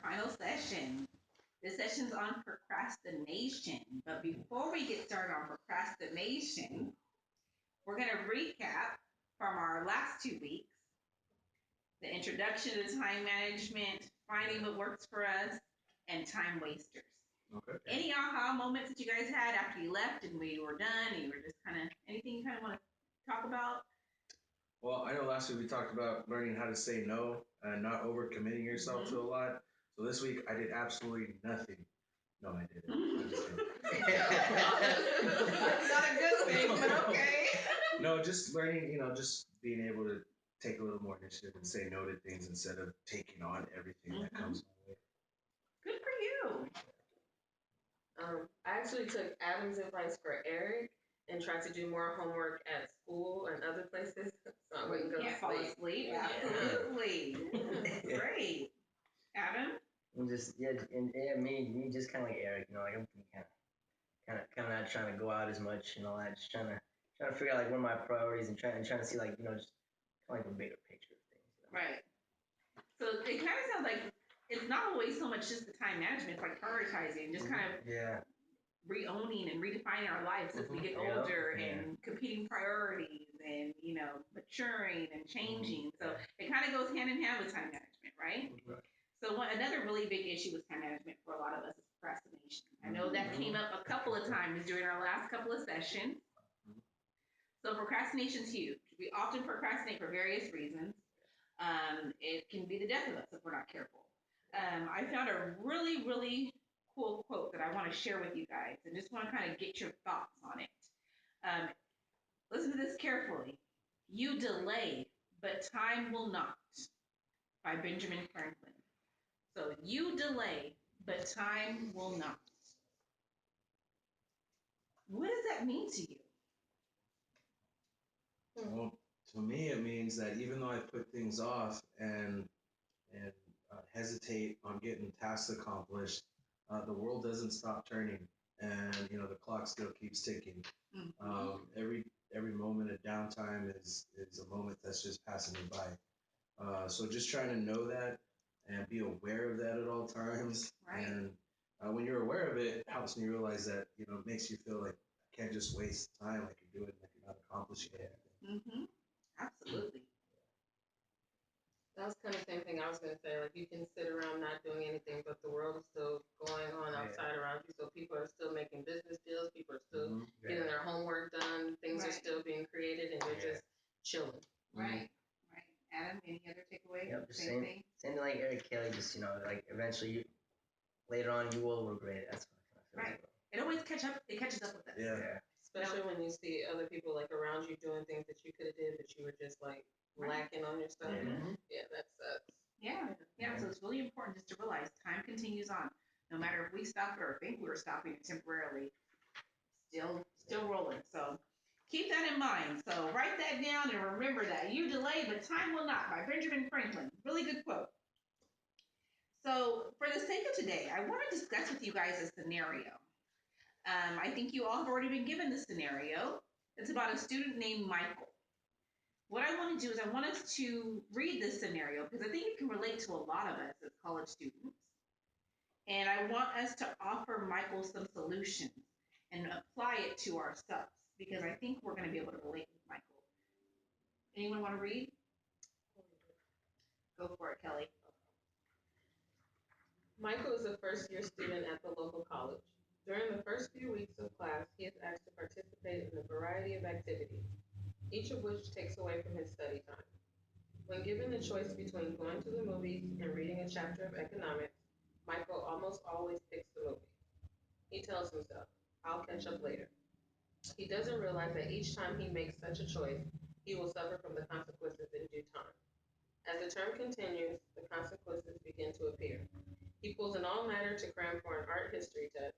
our final session. This session's on procrastination. But before we get started on procrastination, we're going to recap from our last 2 weeks the introduction to time management, finding what works for us, and time wasters. Okay. Any aha moments that you guys had after you left and we were done and you were just kind of, anything you kind of want to talk about? Well, I know last week we talked about learning how to say no and not overcommitting yourself to a lot. So this week I did absolutely nothing. No, I didn't. I'm just kidding. Not a good thing, but okay. No, just learning, just being able to take a little more initiative and say no to things instead of taking on everything that comes my way. Good for you. I actually took Adam's advice for Eric and tried to do more homework at school and other places so I wouldn't go to sleep. Fall asleep. Yeah. Absolutely. Great. Adam? Me just kind of like Eric, like I'm kind of not trying to go out as much and all that, just trying to figure out like what are my priorities and trying to see like just kind of like a bigger picture of things. Right. So it kind of sounds like it's not always so much just the time management, it's like prioritizing, just kind of re-owning and redefining our lives as we get older and competing priorities and, maturing and changing. So it kind of goes hand in hand with time management, right? So another really big issue with time management for a lot of us is procrastination. I know that came up a couple of times during our last couple of sessions. So procrastination is huge. We often procrastinate for various reasons. It can be the death of us if we're not careful. I found a really, really cool quote that I want to share with you guys and just want to kind of get your thoughts on it. Listen to this carefully. You delay, but time will not, by Benjamin Franklin. So you delay, but time will not. What does that mean to you? Well, to me, it means that even though I put things off and hesitate on getting tasks accomplished, the world doesn't stop turning, and the clock still keeps ticking. Every moment of downtime is a moment that's just passing me by. So just trying to know that and be aware of that at all times. Right. And when you're aware of it, it helps me realize that it makes you feel like I can't just waste time like you're doing, like you're not accomplishing anything. Absolutely. That was kind of the same thing I was going to say. Like, you can sit around not doing anything, but the world is still going on outside around you. So people are still making business deals. People are still getting their homework done. Things are still being created, and you're just chilling. Right. Adam, any other takeaway? Yep, just same thing like Eric Kelly. Just like eventually, later on, you will regret it. That's what I kind of feel. Right. It always catches up with us. Yeah. Especially when you see other people like around you doing things that you could have did, but you were just like lacking on your stuff. Yeah, that sucks. Yeah. So it's really important just to realize time continues on. No matter if we stop it or think we were stopping it temporarily, still rolling. So keep that in mind. So write that down and remember that. You delay, but time will not, by Benjamin Franklin. Really good quote. So for the sake of today, I want to discuss with you guys a scenario. I think you all have already been given the scenario. It's about a student named Michael. What I want to do is I want us to read this scenario because I think it can relate to a lot of us as college students. And I want us to offer Michael some solutions and apply it to ourselves because I think we're going to be able to relate with Michael. Anyone want to read? Go for it, Kelly. Michael is a first-year student at the local college. During the first few weeks of class, he is asked to participate in a variety of activities, each of which takes away from his study time. When given the choice between going to the movies and reading a chapter of economics, Michael almost always picks the movie. He tells himself, "I'll catch up later." He doesn't realize that each time he makes such a choice, he will suffer from the consequences in due time. As the term continues, the consequences begin to appear. He pulls an all-nighter to cram for an art history test.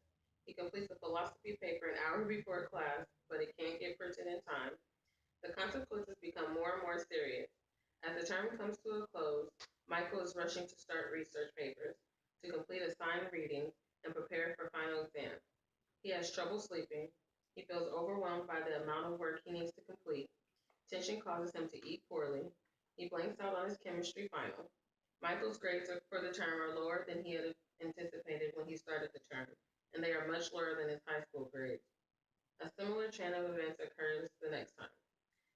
He completes a philosophy paper an hour before class, but it can't get printed in time. The consequences become more and more serious. As the term comes to a close, Michael is rushing to start research papers, to complete assigned readings, and prepare for final exams. He has trouble sleeping. He feels overwhelmed by the amount of work he needs to complete. Tension causes him to eat poorly. He blanks out on his chemistry final. Michael's grades for the term are lower than he had anticipated when he started the term, and they are much lower than his high school grades. A similar chain of events occurs the next time.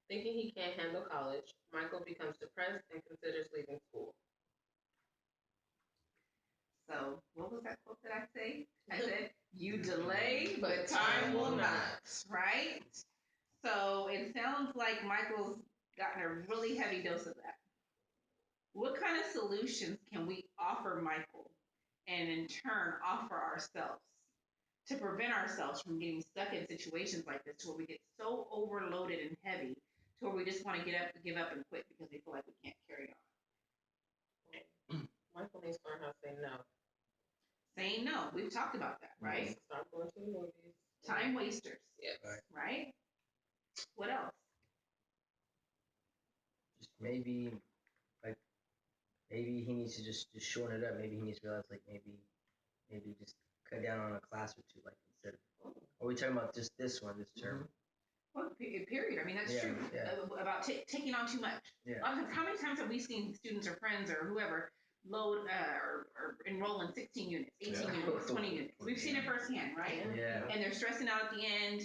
Thinking he can't handle college, Michael becomes depressed and considers leaving school. So, what was that quote that I say? I said, "You delay, but time will not." Right? So it sounds like Michael's gotten a really heavy dose of that. What kind of solutions can we offer Michael, and in turn offer ourselves, to prevent ourselves from getting stuck in situations like this, where we get so overloaded and heavy, to where we just want to give up, and quit because we feel like we can't carry on? Michael needs to learn how to say no. Saying no. We've talked about that, right? Stop going to the movies. Time wasters. Yes. Right? What else? Just maybe, like, maybe he needs to just shorten it up. Maybe he needs to realize, like, maybe just cut down on a class or two, like, instead of. Are we talking about just this term? Well, period. I mean, that's true. Yeah. About taking on too much. Yeah. How many times have we seen students or friends or whoever load or enroll in 16 units, 18 units, 20 units? We've seen it firsthand, right? Yeah. And they're stressing out at the end,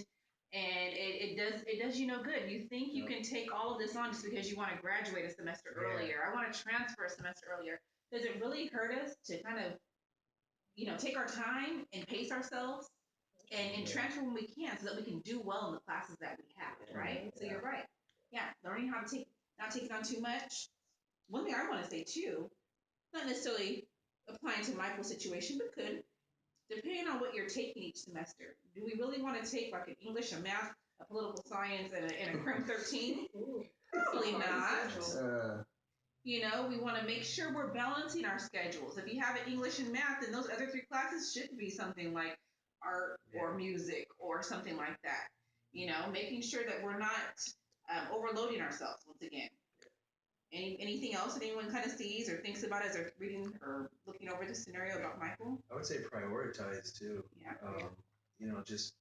and it does you no good. You think you can take all of this on just because you want to graduate a semester earlier. I want to transfer a semester earlier. Does it really hurt us to kind of, take our time and pace ourselves and transfer when we can, so that we can do well in the classes that we have, right? So you're right. Yeah, learning how to not taking on too much. One thing I want to say too, not necessarily applying to Michael's situation, but could, depending on what you're taking each semester. Do we really want to take like an English, a math, a political science, and a Crim 13? Probably not. We want to make sure we're balancing our schedules. If you have an English and math, then those other 3 classes should be something like art or music or something like that. Making sure that we're not overloading ourselves once again. Anything else that anyone kind of sees or thinks about as they're reading or looking over the scenario about Michael? I would say prioritize too. Yeah. Just